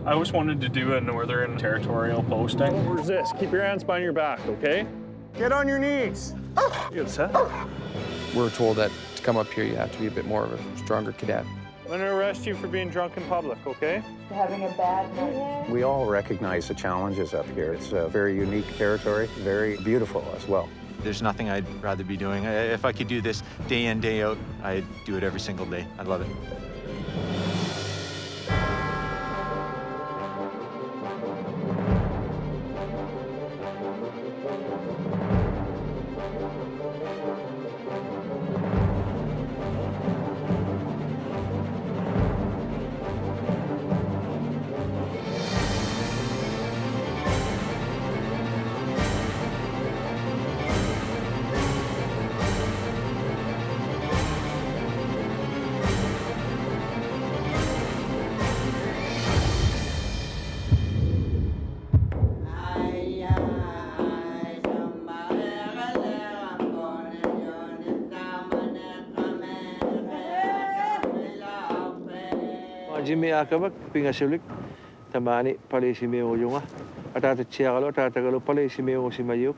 I always wanted to do a Northern Territorial posting. Don't resist. Keep your hands behind your back, okay? Get on your knees. You good, Seth? We're told that to come up here, you have to be a bit more of a stronger cadet. I'm gonna arrest you for being drunk in public, okay? Having a bad night. We all recognize the challenges up here. It's a very unique territory, very beautiful as well. There's nothing I'd rather be doing. If I could do this day in, day out, I'd do it every single day. I love it. Jimmy akabak pingasiblik tamani palisimi uyunga atata chiagalo tatagalo palisimi usimayuk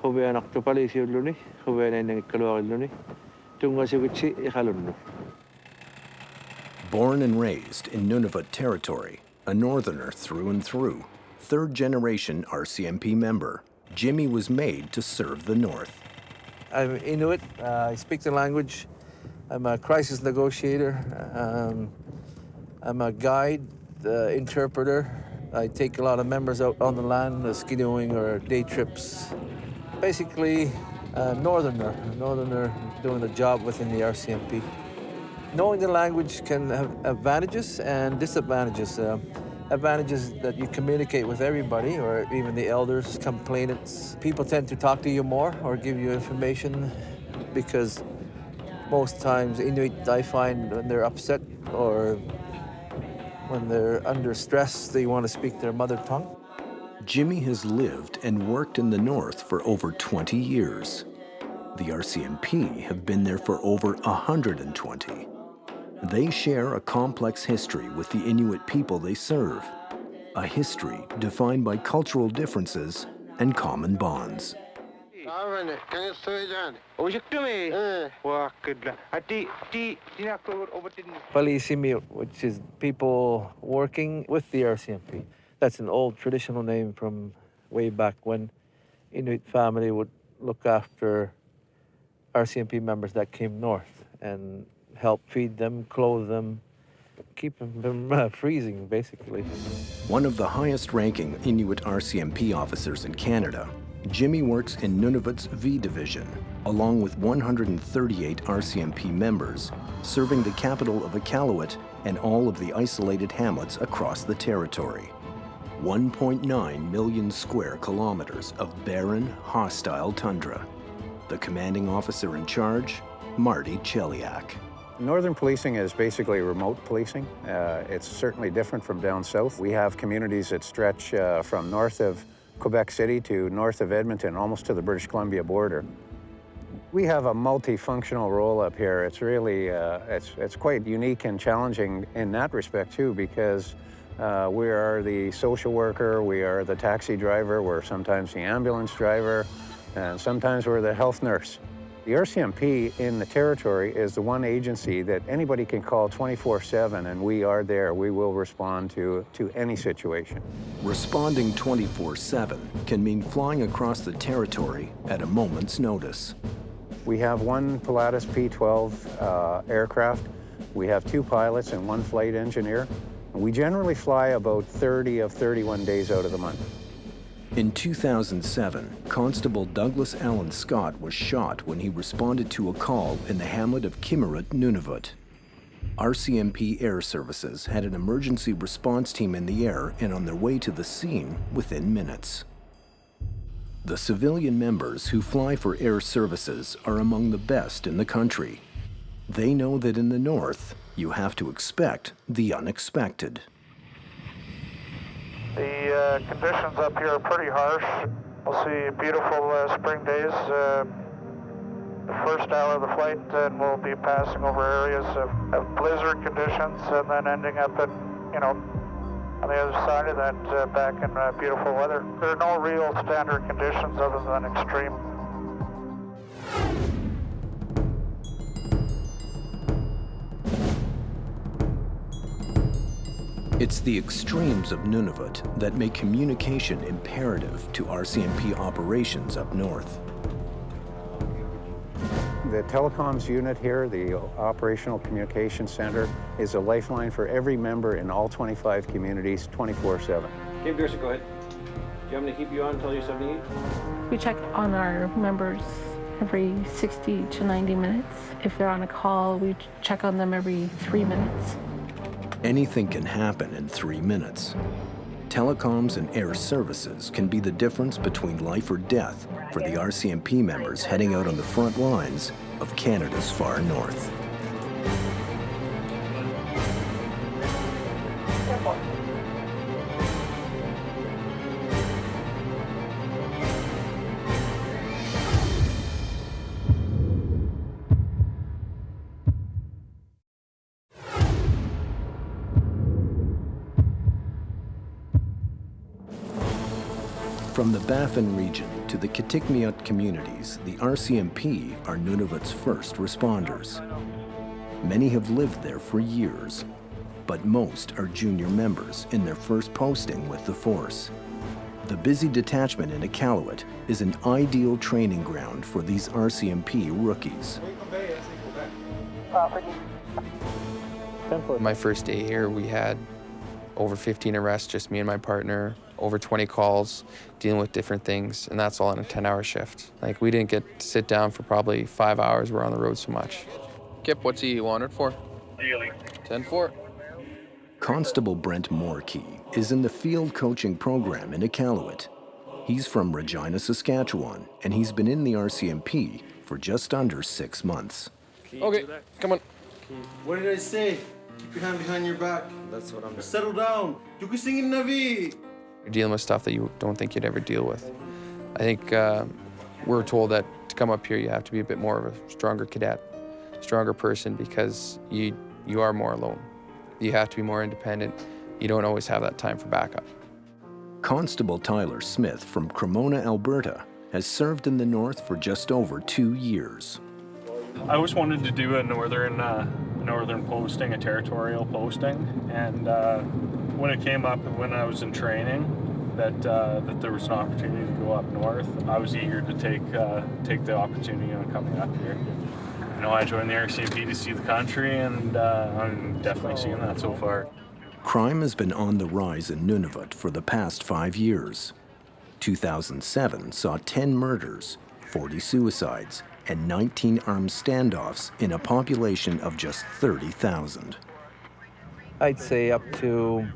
hube anak to palisi uluni hube na nang kalwaluni tunga sigutsi ihalunno. Born and raised in Nunavut territory, a northerner through and through, third-generation RCMP member, Jimmy was made to serve the North. I'm Inuit. I speak the language. I'm a crisis negotiator. I'm a guide, interpreter. I take a lot of members out on the land, skidoing or day trips. Basically, a northerner doing a job within the RCMP. Knowing the language can have advantages and disadvantages. Advantages that you communicate with everybody, or even the elders, complainants. People tend to talk to you more or give you information because most times Inuit, I find, when they're upset or when they're under stress, they want to speak their mother tongue. Jimmy has lived and worked in the North for over 20 years. The RCMP have been there for over 120. They share a complex history with the Inuit people they serve, a history defined by cultural differences and common bonds. Palisimi, which is people working with the RCMP. That's an old traditional name from way back when Inuit family would look after RCMP members that came north and help feed them, clothe them, keep them from freezing, basically. One of the highest-ranking Inuit RCMP officers in Canada, Jimmy works in Nunavut's V Division, along with 138 RCMP members, serving the capital of Iqaluit and all of the isolated hamlets across the territory. 1.9 million square kilometers of barren, hostile tundra. The commanding officer in charge, Marty Cheliak. Northern policing is basically remote policing. It's certainly different from down south. We have communities that stretch from north of Quebec City to north of Edmonton, almost to the British Columbia border. We have a multifunctional role up here. It's really, it's quite unique and challenging in that respect too, because we are the social worker, we are the taxi driver, we're sometimes the ambulance driver, and sometimes we're the health nurse. The RCMP in the territory is the one agency that anybody can call 24/7, and we are there. We will respond to any situation. Responding 24/7 can mean flying across the territory at a moment's notice. We have one Pilatus P-12 aircraft. We have 2 pilots and 1 flight engineer. We generally fly about 30 of 31 days out of the month. In 2007, Constable Douglas Allen Scott was shot when he responded to a call in the hamlet of Kimmerit, Nunavut. RCMP Air Services had an emergency response team in the air and on their way to the scene within minutes. The civilian members who fly for air services are among the best in the country. They know that in the North, you have to expect the unexpected. The conditions up here are pretty harsh. We'll see beautiful spring days. The first hour of the flight, and we'll be passing over areas of blizzard conditions, and then ending up at, on the other side of that back in beautiful weather. There are no real standard conditions other than extreme. It's the extremes of Nunavut that make communication imperative to RCMP operations up north. The telecoms unit here, the Operational Communication Center, is a lifeline for every member in all 25 communities 24/7. Okay, Darcy, go ahead. Do you want me to keep you on until you're 78? We check on our members every 60 to 90 minutes. If they're on a call, we check on them every 3 minutes. Anything can happen in 3 minutes. Telecoms and air services can be the difference between life or death for the RCMP members heading out on the front lines of Canada's far north. From the Baffin region to the Kitikmeot communities, the RCMP are Nunavut's first responders. Many have lived there for years, but most are junior members in their first posting with the force. The busy detachment in Iqaluit is an ideal training ground for these RCMP rookies. My first day here, we had over 15 arrests, just me and my partner, over 20 calls, dealing with different things, and that's all in a 10-hour shift. Like, we didn't get to sit down for probably 5 hours. We're on the road so much. Kip, what's he wanted for? 10-4. Constable Brent Morkey is in the field coaching program in Iqaluit. He's from Regina, Saskatchewan, and he's been in the RCMP for just under 6 months. Okay, come on. What did I say? Keep your hand behind your back. That's what I'm doing. Settle down. You can sing in Navi. You're dealing with stuff that you don't think you'd ever deal with. I think we're told that to come up here, you have to be a bit more of a stronger cadet, stronger person, because you are more alone. You have to be more independent. You don't always have that time for backup. Constable Tyler Smith from Cremona, Alberta, has served in the north for just over 2 years. I always wanted to do a northern posting, a territorial posting, and when it came up when I was in training that there was an opportunity to go up north, I was eager to take the opportunity on coming up here. You know, I joined the RCMP to see the country, and I'm definitely seeing that so far. Crime has been on the rise in Nunavut for the past 5 years. 2007 saw 10 murders, 40 suicides, and 19 armed standoffs in a population of just 30,000. I'd say up to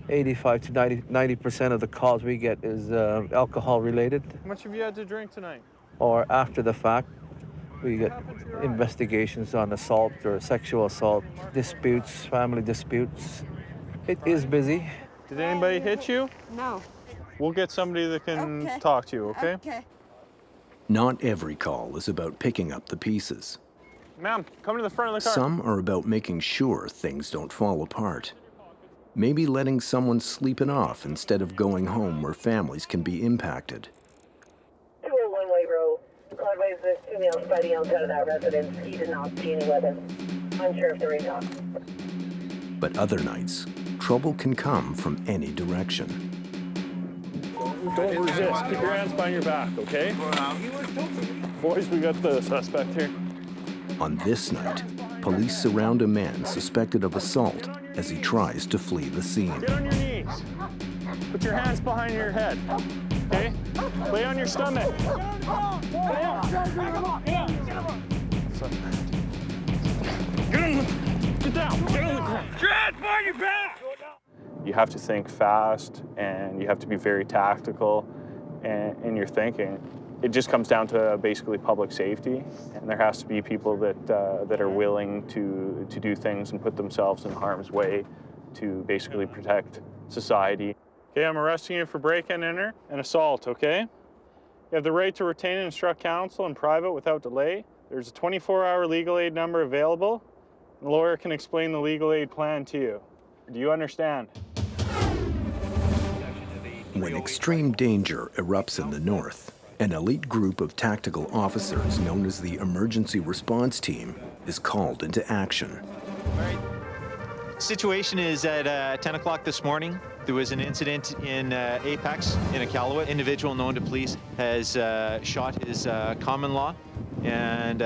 85 to 90% of the calls we get is alcohol related, How much have you had to drink tonight? or after the fact. We get investigations on assault or sexual assault, disputes, family disputes. It is busy. Did anybody hit you? No. We'll get somebody that can talk to you, okay? Okay. Not every call is about picking up the pieces. Ma'am, come to the front of the car. Some are about making sure things don't fall apart. Maybe letting someone sleep it off instead of going home where families can be impacted. 201 White Road. Clodways with 2 males fighting outside of that residence. He did not see any weapons. Unsure if they're in talk. But other nights, trouble can come from any direction. Don't resist. Keep your hands behind your back, okay? Boys, we got the suspect here. On this night, police surround a man suspected of assault as he tries to flee the scene. Get on your knees. Put your hands behind your head, okay? Lay on your stomach. Get down. Get on the ground. Hands behind your back. You have to think fast, and you have to be very tactical in your thinking. It just comes down to basically public safety, and there has to be people that are willing to do things and put themselves in harm's way to basically protect society. Okay, I'm arresting you for break and enter and assault, okay? You have the right to retain and instruct counsel in private without delay. There's a 24-hour legal aid number available. The lawyer can explain the legal aid plan to you. Do you understand? When extreme danger erupts in the north, an elite group of tactical officers known as the Emergency Response Team is called into action. All right. Situation is at 10 o'clock this morning. There was an incident in Apex, in Iqaluit. Individual known to police has shot his common law, and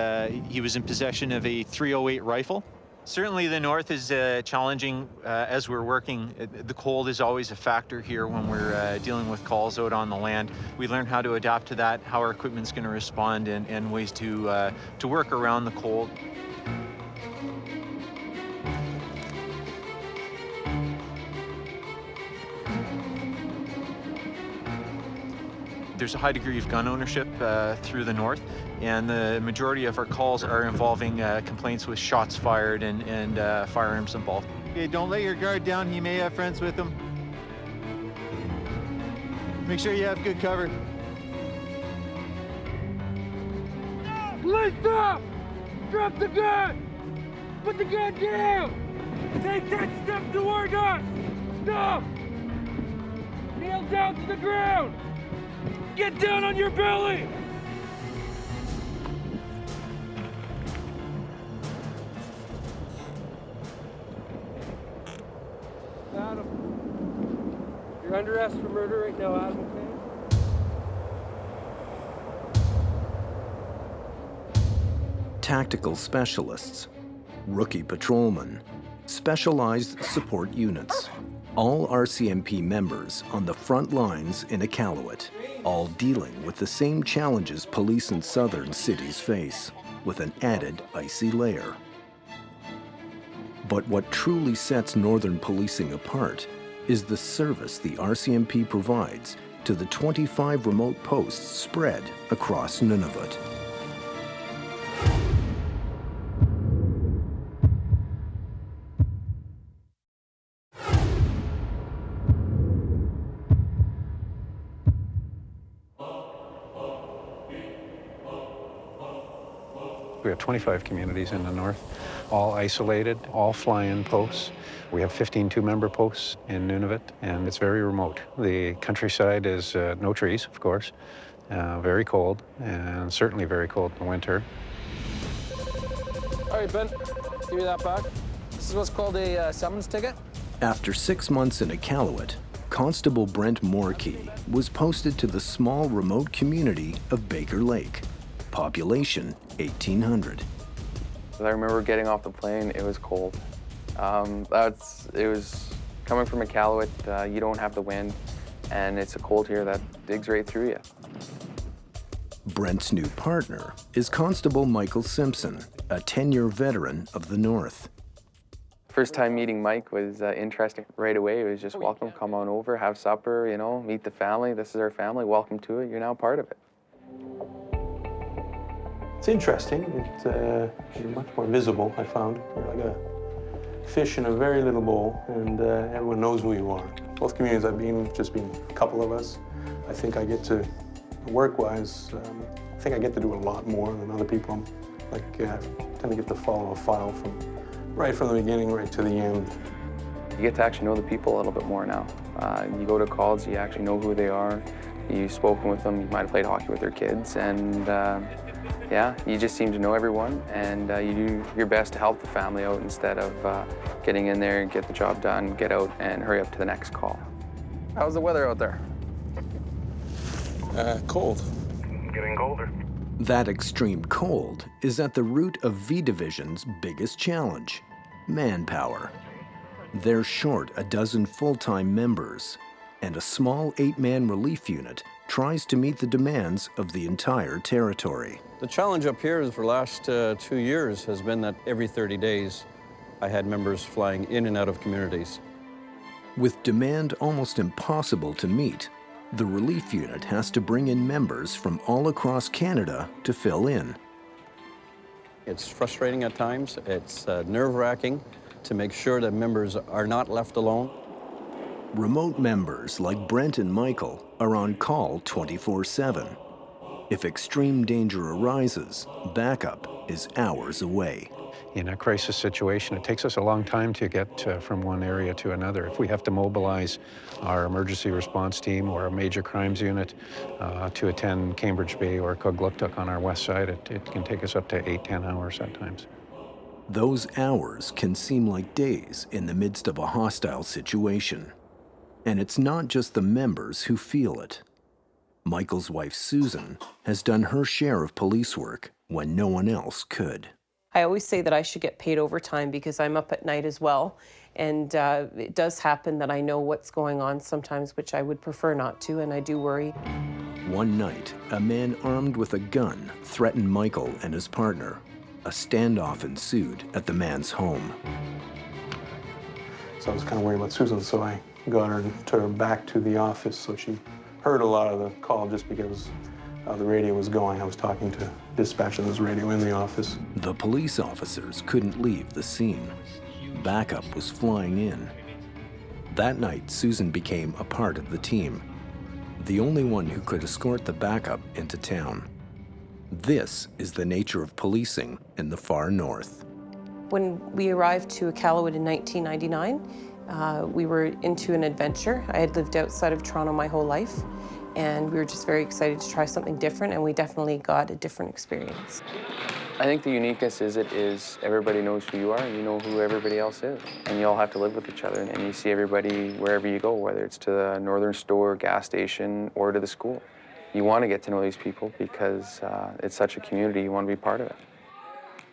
he was in possession of a .308 rifle. Certainly the north is challenging as we're working. The cold is always a factor here when we're dealing with calls out on the land. We learn how to adapt to that, how our equipment's going to respond, and ways to work around the cold. There's a high degree of gun ownership through the north, and the majority of our calls are involving complaints with shots fired and firearms involved. Okay, don't let your guard down. He may have friends with him. Make sure you have good cover. Police, stop! Drop the gun! Put the gun down! Take 10 steps toward us! Stop! Kneel down to the ground! Get down on your belly! Adam, you're under arrest for murder right now, Adam, okay? Tactical specialists, rookie patrolmen, specialized support units, all RCMP members on the front lines in Iqaluit, all dealing with the same challenges police in southern cities face, with an added icy layer. But what truly sets northern policing apart is the service the RCMP provides to the 25 remote posts spread across Nunavut. We have 25 communities in the north, all isolated, all fly-in posts. We have 15 two-member posts in Nunavut, and it's very remote. The countryside is no trees, of course, very cold, and certainly very cold in the winter. All right, Ben, give me that back. This is what's called a summons ticket. After 6 months in Iqaluit, Constable Brent Morkey was posted to the small remote community of Baker Lake. Population 1,800. I remember getting off the plane, it was cold. It was coming from Iqaluit, you don't have the wind, and it's a cold here that digs right through you. Brent's new partner is Constable Michael Simpson, a 10-year veteran of the North. First time meeting Mike was interesting right away. It was just welcome, come on over, have supper, you know, meet the family. This is our family, welcome to it, you're now part of it. It's interesting. You're much more visible, I found. You're like a fish in a very little bowl, and everyone knows who you are. Both communities I've been, just been a couple of us. I think I get to, work-wise, I think I get to do a lot more than other people. Like, I tend to get to follow a file right from the beginning, right to the end. You get to actually know the people a little bit more now. You go to calls, you actually know who they are. You've spoken with them, you might have played hockey with their kids, and yeah, you just seem to know everyone, and you do your best to help the family out instead of getting in there and get the job done, get out, and hurry up to the next call. How's the weather out there? Cold. Getting colder. That extreme cold is at the root of V Division's biggest challenge, manpower. They're short a dozen full-time members, and a small 8-man relief unit tries to meet the demands of the entire territory. The challenge up here for the last 2 years has been that every 30 days I had members flying in and out of communities. With demand almost impossible to meet, the relief unit has to bring in members from all across Canada to fill in. It's frustrating at times. It's nerve-wracking to make sure that members are not left alone. Remote members like Brent and Michael are on call 24/7. If extreme danger arises, backup is hours away. in a crisis situation. It takes us a long time to get from one area to another. If we have to mobilize our emergency response team or a major crimes unit to attend Cambridge Bay or Kugluktuk on our west side, it can take us up to 8-10 hours at times. Those hours can seem like days in the midst of a hostile situation. And it's not just the members who feel it. Michael's wife, Susan, has done her share of police work when no one else could. I always say that I should get paid overtime because I'm up at night as well. And it does happen that I know what's going on sometimes, which I would prefer not to, and I do worry. One night, a man armed with a gun threatened Michael and his partner. A standoff ensued at the man's home. So I was kind of worried about Susan, so I got her and took her back to the office so she heard a lot of the call just because the radio was going. I was talking to dispatch on this radio in the office. The police officers couldn't leave the scene. Backup was flying in. That night, Susan became a part of the team, the only one who could escort the backup into town. This is the nature of policing in the far north. When we arrived to Iqaluit in 1999, we were into an adventure. I had lived outside of Toronto my whole life, and we were just very excited to try something different, and we definitely got a different experience. I think the uniqueness is everybody knows who you are, and you know who everybody else is. And you all have to live with each other, and you see everybody wherever you go, whether it's to the northern store, gas station, or to the school. You want to get to know these people because it's such a community, you want to be part of it.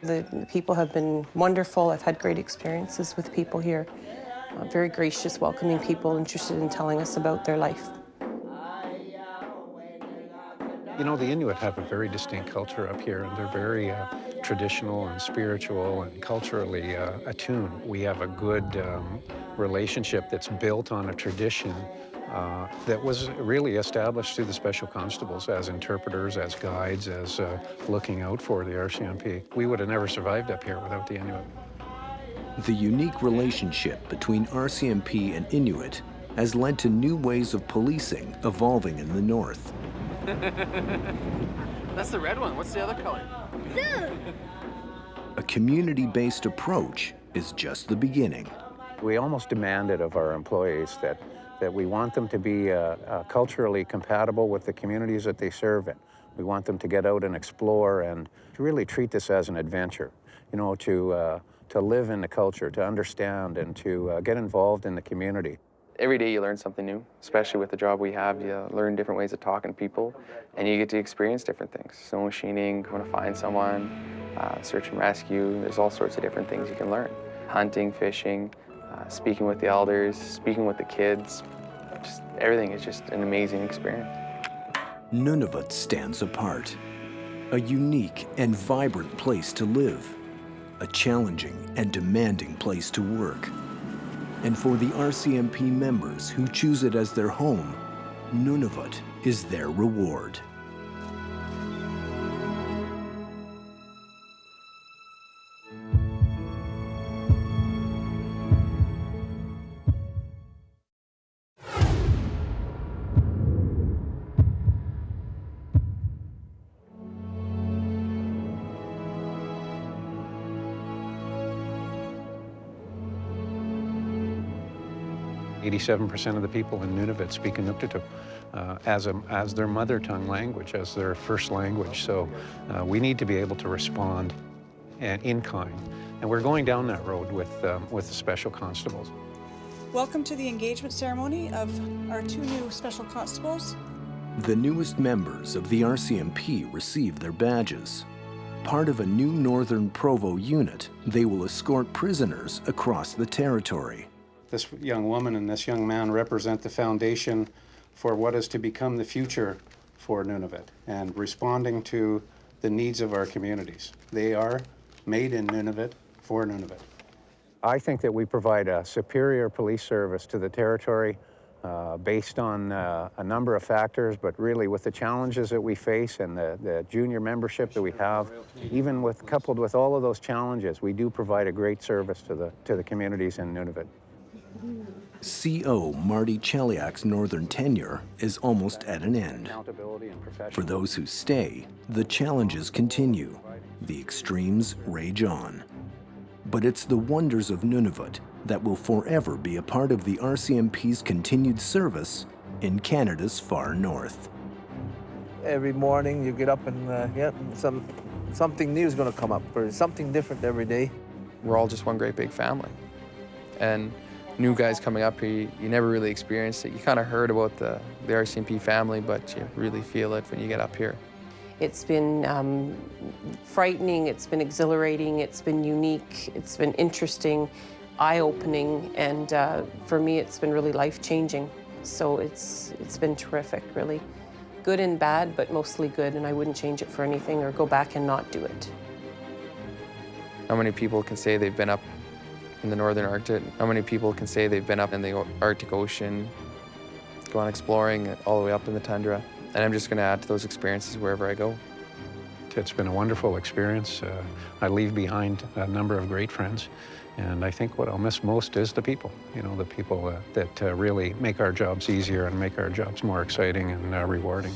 The people have been wonderful. I've had great experiences with people here. Very gracious, welcoming people interested in telling us about their life. You know, the Inuit have a very distinct culture up here, and they're very traditional and spiritual and culturally attuned. We have a good relationship that's built on a tradition that was really established through the special constables as interpreters, as guides, as looking out for the RCMP. We would have never survived up here without the Inuit. The unique relationship between RCMP and Inuit has led to new ways of policing evolving in the north. That's the red one. What's the other color? A community-based approach is just the beginning. We almost demanded of our employees that we want them to be culturally compatible with the communities that they serve in. We want them to get out and explore and to really treat this as an adventure, you know, to live in the culture, to understand and to get involved in the community. Every day you learn something new, especially with the job we have. You learn different ways of talking to people, and you get to experience different things. Snow machining, going to find someone, search and rescue. There's all sorts of different things you can learn. Hunting, fishing, speaking with the elders, speaking with the kids. Just everything is just an amazing experience. Nunavut stands apart. A unique and vibrant place to live. A challenging and demanding place to work. And for the RCMP members who choose it as their home, Nunavut is their reward. %87 of the people in Nunavut speak Inuktitut as their mother tongue language, as their first language. So we need to be able to respond in kind. And we're going down that road with the special constables. Welcome to the engagement ceremony of our 2 new special constables. The newest members of the RCMP receive their badges. Part of a new Northern Provo unit, they will escort prisoners across the territory. This young woman and this young man represent the foundation for what is to become the future for Nunavut and responding to the needs of our communities. They are made in Nunavut for Nunavut. I think that we provide a superior police service to the territory based on a number of factors, but really with the challenges that we face and the junior membership that we have, even coupled with all of those challenges, we do provide a great service to the communities in Nunavut. CO Marty Cheliak's northern tenure is almost at an end. For those who stay, the challenges continue. The extremes rage on. But it's the wonders of Nunavut that will forever be a part of the RCMP's continued service in Canada's far north. Every morning you get up and something new is going to come up, or something different every day. We're all just one great big family. And new guys coming up here, you never really experienced it. You kind of heard about the RCMP family, but you really feel it when you get up here. It's been frightening, it's been exhilarating, it's been unique, it's been interesting, eye-opening, and for me it's been really life-changing. So it's been terrific, really. Good and bad, but mostly good, and I wouldn't change it for anything or go back and not do it. How many people can say they've been up in the northern Arctic? How many people can say they've been up in the Arctic Ocean, gone exploring all the way up in the tundra? And I'm just going to add to those experiences wherever I go. It's been a wonderful experience. I leave behind a number of great friends, and I think what I'll miss most is the people. You know, the people that really make our jobs easier and make our jobs more exciting and rewarding.